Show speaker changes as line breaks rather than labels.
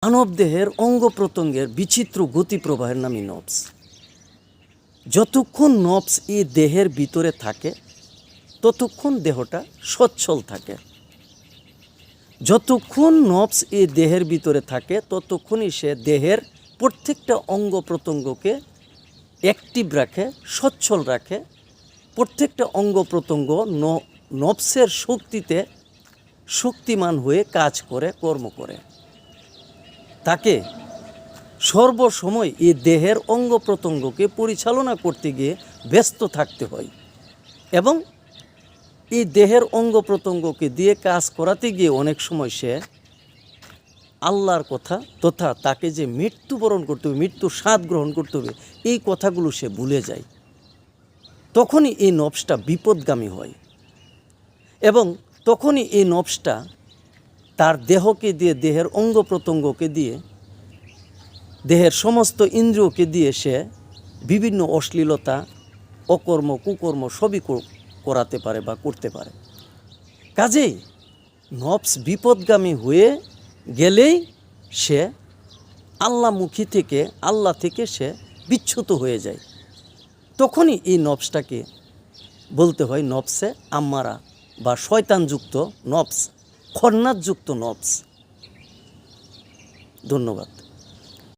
মানবদেহের অঙ্গ প্রত্যঙ্গের বিচিত্র গতি প্রবাহের নামই নবস। যতক্ষণ নবস এই দেহের ভিতরে থাকে ততক্ষণ দেহটা সচ্ছল থাকে। যতক্ষণ নবস এই দেহের ভিতরে থাকে ততক্ষণই সে দেহের প্রত্যেকটা অঙ্গ প্রত্যঙ্গকে অ্যাক্টিভ রাখে, সচ্ছল রাখে। প্রত্যেকটা অঙ্গ প্রত্যঙ্গ নবসের শক্তিতে শক্তিমান হয়ে কাজ করে, কর্ম করে। তাকে সর্বসময় এই দেহের অঙ্গ প্রত্যঙ্গকে পরিচালনা করতে গিয়ে ব্যস্ত থাকতে হয় এবং এই দেহের অঙ্গ প্রত্যঙ্গকে দিয়ে কাজ করাতে গিয়ে অনেক সময় সে আল্লাহর কথা তথা তাকে যে মৃত্যুবরণ করতে হবে, মৃত্যুর স্বাদ গ্রহণ করতে হবে, এই কথাগুলো সে ভুলে যায়। তখনই এই নবসটা বিপদগামী হয় এবং তখনই এই নবসটা তার দেহকে দিয়ে, দেহের অঙ্গ প্রত্যঙ্গকে দিয়ে, দেহের সমস্ত ইন্দ্রিয়কে দিয়ে সে বিভিন্ন অশ্লীলতা, অকর্ম, কুকর্ম সবই করাতে পারে বা করতে পারে। কাজেই নবস বিপদগামী হয়ে গেলেই সে আল্লাহমুখী থেকে, আল্লাহ থেকে সে বিচ্যুত হয়ে যায়। তখনই এই নবসটাকে বলতে হয় নবসে আম্মারা বা শয়তানযুক্ত নবস, খন্নাতযুক্ত নবস। ধন্যবাদ।